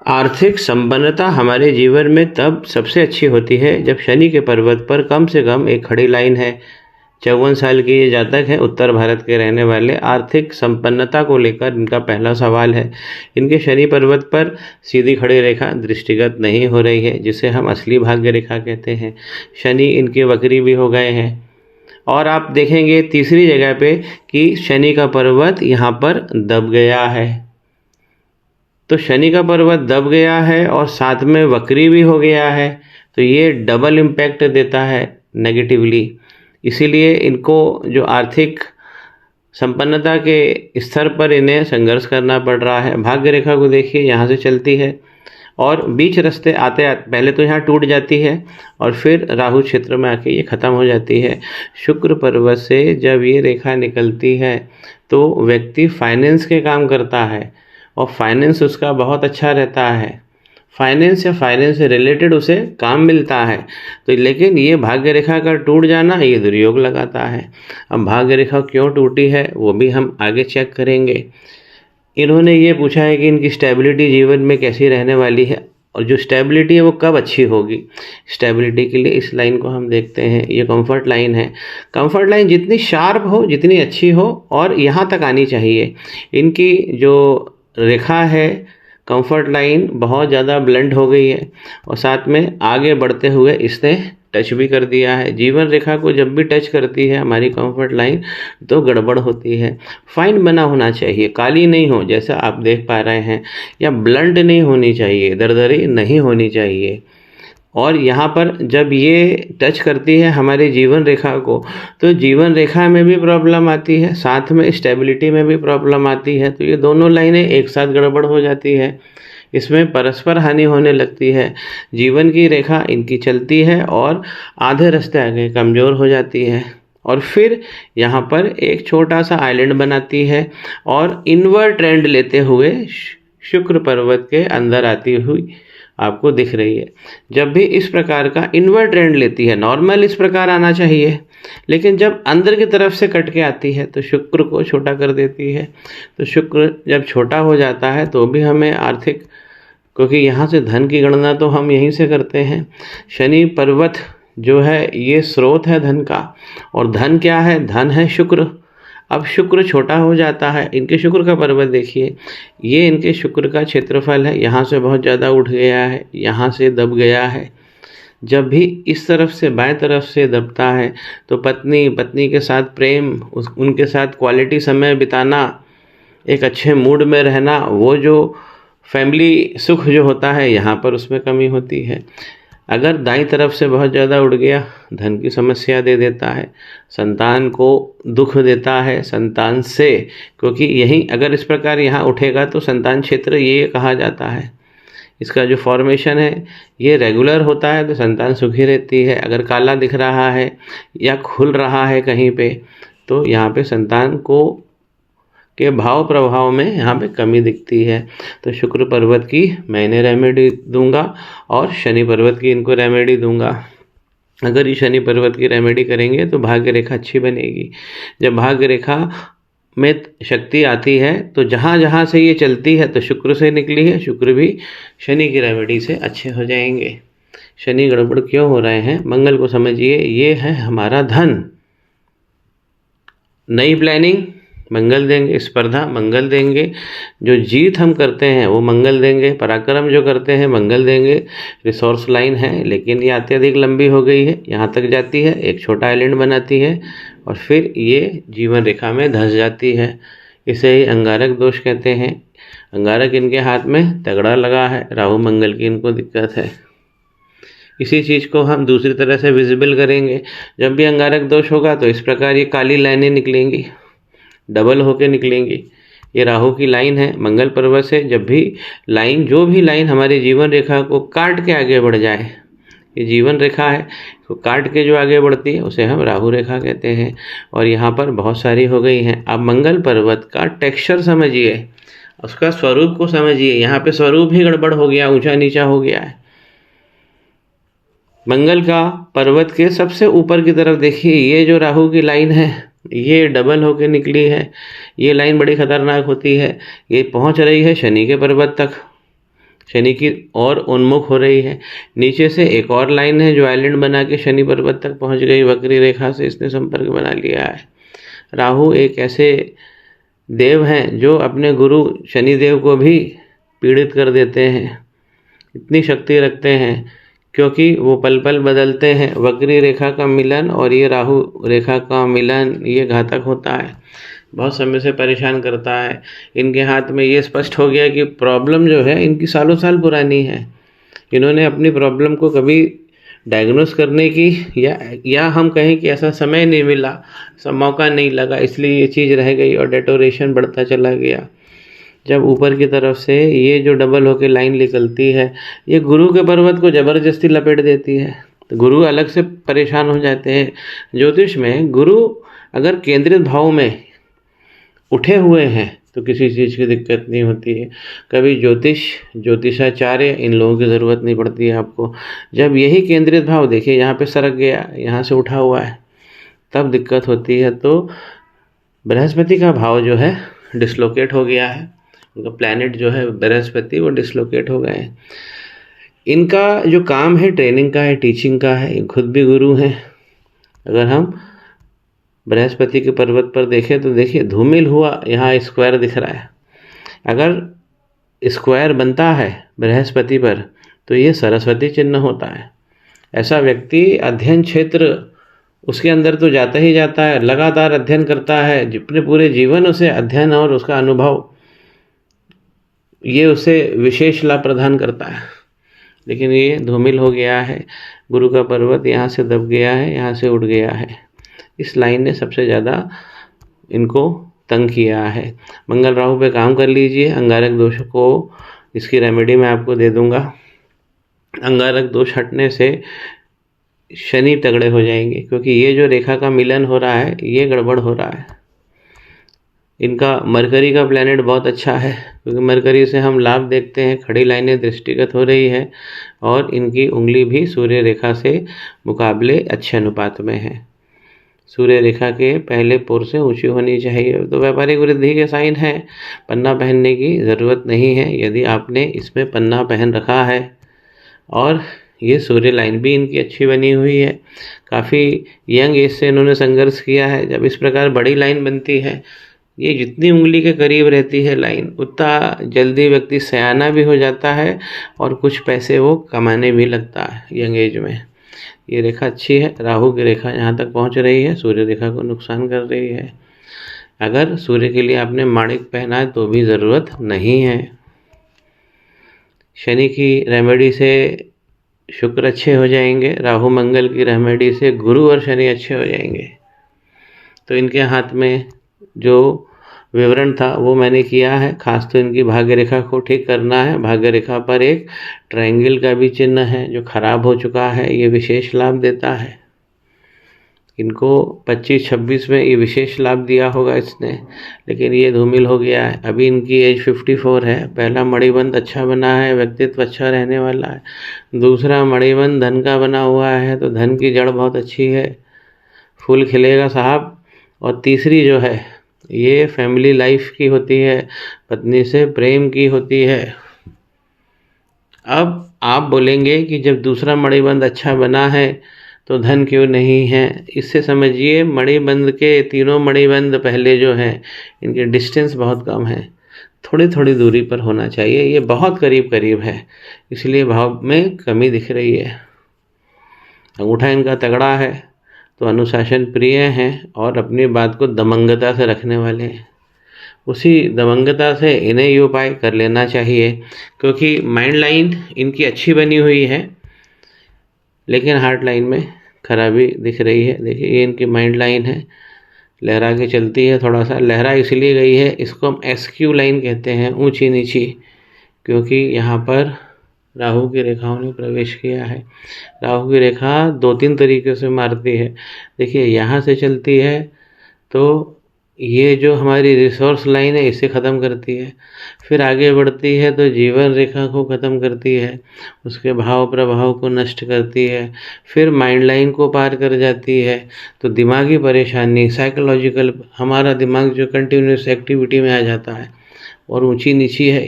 आर्थिक संपन्नता हमारे जीवन में तब सबसे अच्छी होती है जब शनि के पर्वत पर कम से कम एक खड़ी लाइन है। 54 साल के ये जातक हैं, उत्तर भारत के रहने वाले। आर्थिक संपन्नता को लेकर इनका पहला सवाल है। इनके शनि पर्वत पर सीधी खड़ी रेखा दृष्टिगत नहीं हो रही है, जिसे हम असली भाग्य रेखा कहते हैं। शनि इनके वक्री भी हो गए हैं। और आप देखेंगे तीसरी जगह पे कि शनि का पर्वत यहाँ पर दब गया है। तो शनि का पर्वत दब गया है और साथ में वक्री भी हो गया है, तो ये डबल इम्पैक्ट देता है नेगेटिवली। इसीलिए इनको जो आर्थिक संपन्नता के स्तर पर इन्हें संघर्ष करना पड़ रहा है। भाग्य रेखा को देखिए, यहाँ से चलती है और बीच रास्ते आते आते पहले तो यहाँ टूट जाती है और फिर राहु क्षेत्र में आके ये ख़त्म हो जाती है। शुक्र पर्वत से जब ये रेखा निकलती है तो व्यक्ति फाइनेंस के काम करता है और फाइनेंस उसका बहुत अच्छा रहता है। फाइनेंस या फाइनेंस से रिलेटेड उसे काम मिलता है। तो लेकिन ये भाग्य रेखा का टूट जाना ये दुर्योग लगाता है। अब भाग्य रेखा क्यों टूटी है वो भी हम आगे चेक करेंगे। इन्होंने ये पूछा है कि इनकी स्टेबिलिटी जीवन में कैसी रहने वाली है और जो स्टेबिलिटी है वो कब अच्छी होगी। स्टेबिलिटी के लिए इस लाइन को हम देखते हैं, ये कंफर्ट लाइन है। कंफर्ट लाइन जितनी शार्प हो, जितनी अच्छी हो और यहाँ तक आनी चाहिए। इनकी जो रेखा है कंफर्ट लाइन बहुत ज़्यादा ब्लंट हो गई है और साथ में आगे बढ़ते हुए इसने टच भी कर दिया है। जीवन रेखा को जब भी टच करती है हमारी कंफर्ट लाइन तो गड़बड़ होती है। फाइन बना होना चाहिए, काली नहीं हो जैसा आप देख पा रहे हैं, या ब्लंट नहीं होनी चाहिए, दरदरी नहीं होनी चाहिए। और यहाँ पर जब ये टच करती है हमारी जीवन रेखा को तो जीवन रेखा में भी प्रॉब्लम आती है, साथ में स्टेबिलिटी में भी प्रॉब्लम आती है। तो ये दोनों लाइनें एक साथ गड़बड़ हो जाती है, इसमें परस्पर हानि होने लगती है। जीवन की रेखा इनकी चलती है और आधे रास्ते आगे कमज़ोर हो जाती है और फिर यहाँ पर एक छोटा सा आइलैंड बनाती है और इनवर्ड ट्रेंड लेते हुए शुक्र पर्वत के अंदर आती हुई आपको दिख रही है। जब भी इस प्रकार का इनवर्ड ट्रेंड लेती है, नॉर्मल इस प्रकार आना चाहिए, लेकिन जब अंदर की तरफ से कट के आती है तो शुक्र को छोटा कर देती है। तो शुक्र जब छोटा हो जाता है तो भी हमें आर्थिक, क्योंकि यहाँ से धन की गणना तो हम यहीं से करते हैं। शनि पर्वत जो है ये स्रोत है धन का, और धन क्या है? धन है शुक्र। अब शुक्र छोटा हो जाता है। इनके शुक्र का पर्वत देखिए, ये इनके शुक्र का क्षेत्रफल है, यहाँ से बहुत ज़्यादा उठ गया है, यहाँ से दब गया है। जब भी इस तरफ से बाएं तरफ से दबता है तो पत्नी के साथ प्रेम, उनके साथ क्वालिटी समय बिताना, एक अच्छे मूड में रहना, वो जो फैमिली सुख जो होता है यहाँ पर उसमें कमी होती है। अगर दाईं तरफ से बहुत ज़्यादा उड़ गया, धन की समस्या दे देता है, संतान को दुख देता है संतान से, क्योंकि यहीं अगर इस प्रकार यहाँ उठेगा तो संतान क्षेत्र ये कहा जाता है। इसका जो फॉर्मेशन है ये रेगुलर होता है तो संतान सुखी रहती है। अगर काला दिख रहा है या खुल रहा है कहीं पे तो यहाँ पे संतान को के भाव प्रभाव में यहाँ पे कमी दिखती है। तो शुक्र पर्वत की मैं इन्हें रेमेडी दूंगा और शनि पर्वत की इनको रेमेडी दूंगा। अगर ये शनि पर्वत की रेमेडी करेंगे तो भाग्य रेखा अच्छी बनेगी। जब भाग्य रेखा में शक्ति आती है तो जहाँ जहाँ से ये चलती है तो शुक्र से निकली है, शुक्र भी शनि की रेमेडी से अच्छे हो जाएंगे। शनि गड़बड़ क्यों हो रहे हैं? मंगल को समझिए, ये है हमारा धन। नई प्लानिंग मंगल देंगे, स्पर्धा मंगल देंगे, जो जीत हम करते हैं वो मंगल देंगे, पराक्रम जो करते हैं मंगल देंगे। रिसोर्स लाइन है लेकिन ये अत्यधिक लंबी हो गई है, यहाँ तक जाती है, एक छोटा आइलैंड बनाती है और फिर ये जीवन रेखा में धंस जाती है। इसे ही अंगारक दोष कहते हैं। अंगारक इनके हाथ में तगड़ा लगा है, राहु मंगल की इनको दिक्कत है। इसी चीज़ को हम दूसरी तरह से विजिबल करेंगे। जब भी अंगारक दोष होगा तो इस प्रकार ये काली लाइनें निकलेंगी, डबल होके निकलेंगी। ये राहु की लाइन है मंगल पर्वत से। जब भी लाइन, जो भी लाइन हमारी जीवन रेखा को काट के आगे बढ़ जाए, ये जीवन रेखा है, तो काट के जो आगे बढ़ती है उसे हम राहु रेखा कहते हैं। और यहाँ पर बहुत सारी हो गई हैं। आप मंगल पर्वत का टेक्सचर समझिए, उसका स्वरूप को समझिए। यहाँ पे स्वरूप ही गड़बड़ हो गया, ऊंचा नीचा हो गया है। मंगल का पर्वत के सबसे ऊपर की तरफ देखिए, ये जो राहु की लाइन है ये डबल होके निकली है। ये लाइन बड़ी खतरनाक होती है, ये पहुंच रही है शनि के पर्वत तक। शनि की ओर उन्मुख हो रही है। नीचे से एक और लाइन है जो आइलैंड बना के शनि पर्वत तक पहुंच गई, वक्री रेखा से इसने संपर्क बना लिया है। राहु एक ऐसे देव हैं जो अपने गुरु शनि देव को भी पीड़ित कर देते हैं, इतनी शक्ति रखते हैं, क्योंकि वो पल पल बदलते हैं। वक्री रेखा का मिलन और ये राहु रेखा का मिलन ये घातक होता है, बहुत समय से परेशान करता है। इनके हाथ में ये स्पष्ट हो गया कि प्रॉब्लम जो है इनकी सालों साल पुरानी है। इन्होंने अपनी प्रॉब्लम को कभी डायग्नोस करने की या हम कहें कि ऐसा समय नहीं मिला, सब मौका नहीं लगा, इसलिए ये चीज़ रह गई और डेटोरेशन बढ़ता चला गया। जब ऊपर की तरफ से ये जो डबल होके लाइन निकलती है, ये गुरु के पर्वत को ज़बरदस्ती लपेट देती है, तो गुरु अलग से परेशान हो जाते हैं। ज्योतिष में गुरु अगर केंद्रित भाव में उठे हुए हैं तो किसी चीज़ की दिक्कत नहीं होती है। कभी ज्योतिषाचार्य इन लोगों की ज़रूरत नहीं पड़ती है आपको। जब यही केंद्रित भाव देखिए यहाँ पे सरक गया, यहाँ से उठा हुआ है, तब दिक्कत होती है। तो बृहस्पति का भाव जो है डिसलोकेट हो गया है, उनका प्लैनेट जो है बृहस्पति वो डिसलोकेट हो गए हैं। इनका जो काम है ट्रेनिंग का है, टीचिंग का है, ये खुद भी गुरु हैं। अगर हम बृहस्पति के पर्वत पर देखें तो देखिए धूमिल हुआ, यहाँ स्क्वायर दिख रहा है। अगर स्क्वायर बनता है बृहस्पति पर तो ये सरस्वती चिन्ह होता है। ऐसा व्यक्ति अध्ययन क्षेत्र उसके अंदर तो जाता ही जाता है, लगातार अध्ययन करता है, जितने पूरे जीवन उसे अध्ययन और उसका अनुभव ये उसे विशेष लाभ प्रदान करता है। लेकिन ये धूमिल हो गया है, गुरु का पर्वत यहाँ से दब गया है, यहाँ से उड़ गया है। इस लाइन ने सबसे ज़्यादा इनको तंग किया है। मंगल राहु पे काम कर लीजिए। अंगारक दोष को इसकी रेमेडी मैं आपको दे दूंगा। अंगारक दोष हटने से शनि तगड़े हो जाएंगे, क्योंकि ये जो रेखा का मिलन हो रहा है ये गड़बड़ हो रहा है। इनका मरकरी का प्लैनेट बहुत अच्छा है, क्योंकि मरकरी से हम लाभ देखते हैं, खड़ी लाइनें दृष्टिगत हो रही है और इनकी उंगली भी सूर्य रेखा से मुकाबले अच्छे अनुपात में है। सूर्य रेखा के पहले पोर से ऊंची होनी चाहिए। तो व्यापारिक वृद्धि के साइन है, पन्ना पहनने की ज़रूरत नहीं है यदि आपने इसमें पन्ना पहन रखा है। और ये सूर्य लाइन भी इनकी अच्छी बनी हुई है, काफ़ी यंग एज से इन्होंने संघर्ष किया है। जब इस प्रकार बड़ी लाइन बनती है, ये जितनी उंगली के करीब रहती है लाइन, उतना जल्दी व्यक्ति सयाना भी हो जाता है और कुछ पैसे वो कमाने भी लगता है यंग एज में। ये रेखा अच्छी है, राहु की रेखा यहाँ तक पहुँच रही है, सूर्य रेखा को नुकसान कर रही है। अगर सूर्य के लिए आपने माणिक पहना है तो भी ज़रूरत नहीं है। शनि की रेमेडी से शुक्र अच्छे हो जाएंगे, राहु मंगल की रेमेडी से गुरु और शनि अच्छे हो जाएंगे। तो इनके हाथ में जो विवरण था वो मैंने किया है। खास तो इनकी भाग्य रेखा को ठीक करना है। भाग्य रेखा पर एक ट्रायंगल का भी चिन्ह है जो खराब हो चुका है, ये विशेष लाभ देता है। इनको 25-26 में ये विशेष लाभ दिया होगा इसने, लेकिन ये धूमिल हो गया है। अभी इनकी एज 54 है। पहला मणिबंध अच्छा बना है, व्यक्तित्व अच्छा रहने वाला है। दूसरा मणिबंध धन का बना हुआ है, तो धन की जड़ बहुत अच्छी है, फूल खिलेगा साहब। और तीसरी जो है ये फैमिली लाइफ की होती है, पत्नी से प्रेम की होती है। अब आप बोलेंगे कि जब दूसरा मणिबंध अच्छा बना है तो धन क्यों नहीं है? इससे समझिए मणिबंध के तीनों मणिबंध पहले जो हैं इनके डिस्टेंस बहुत कम है, थोड़ी थोड़ी दूरी पर होना चाहिए। ये बहुत करीब करीब है, इसलिए भाव में कमी दिख रही है। अंगूठा इनका तगड़ा है, तो अनुशासन प्रिय हैं और अपनी बात को दमंगता से रखने वाले हैं। उसी दमंगता से इन्हें ये उपाय कर लेना चाहिए, क्योंकि माइंड लाइन इनकी अच्छी बनी हुई है लेकिन हार्ट लाइन में खराबी दिख रही है। देखिए ये इनकी माइंड लाइन है, लहरा के चलती है, थोड़ा सा लहरा इसलिए गई है, इसको हम एसक्यू लाइन कहते हैं, ऊंची नीची, क्योंकि यहाँ पर राहु की रेखाओं ने प्रवेश किया है। राहु की रेखा 2-3 तरीके से मारती है। देखिए यहाँ से चलती है तो ये जो हमारी रिसोर्स लाइन है इसे ख़त्म करती है, फिर आगे बढ़ती है तो जीवन रेखा को ख़त्म करती है, उसके भाव प्रभाव को नष्ट करती है, फिर माइंड लाइन को पार कर जाती है। तो दिमागी परेशानी, साइकोलॉजिकल, हमारा दिमाग जो कंटिन्यूस एक्टिविटी में आ जाता है और ऊंची नीची है,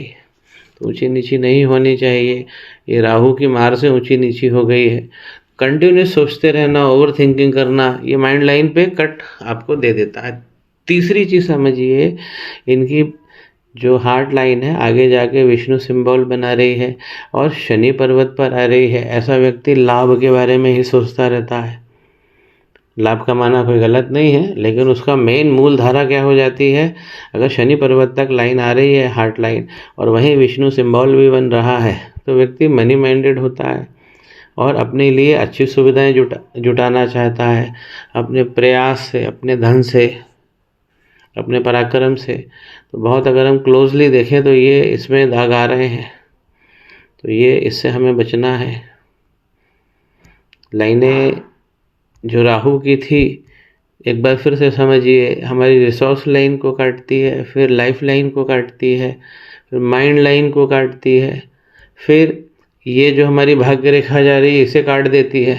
तो ऊंची नीची नहीं होनी चाहिए। ये राहु की मार से ऊंची नीची हो गई है। कंटिन्यूस सोचते रहना, ओवर थिंकिंग करना, ये माइंड लाइन पे कट आपको दे देता है। तीसरी चीज़ समझिए, इनकी जो हार्ट लाइन है आगे जाके विष्णु सिंबल बना रही है और शनि पर्वत पर आ रही है। ऐसा व्यक्ति लाभ के बारे में ही सोचता रहता है। लाभ कमाना कोई गलत नहीं है, लेकिन उसका मेन मूल धारा क्या हो जाती है, अगर शनि पर्वत तक लाइन आ रही है हार्ट लाइन और वहीं विष्णु सिंबल भी बन रहा है, तो व्यक्ति मनी माइंडेड होता है और अपने लिए अच्छी सुविधाएं जुटाना चाहता है, अपने प्रयास से, अपने धन से, अपने पराक्रम से। तो बहुत अगर हम क्लोजली देखें तो ये इसमें दाग आ रहे हैं, तो ये इससे हमें बचना है। लाइनें जो राहु की थी, एक बार फिर से समझिए, हमारी रिसोर्स लाइन को काटती है, फिर लाइफ लाइन को काटती है, फिर माइंड लाइन को काटती है, फिर ये जो हमारी भाग्य रेखा जा रही है इसे काट देती है।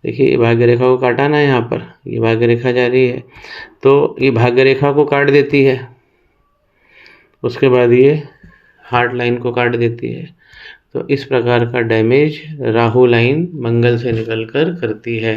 देखिए ये भाग्य रेखा को काटा ना, यहाँ पर ये भाग्य रेखा जा रही है तो ये भाग्य रेखा को काट देती है। उसके बाद ये हार्ट लाइन को काट देती है। तो इस प्रकार का डैमेज राहु लाइन मंगल से निकलकर करती है।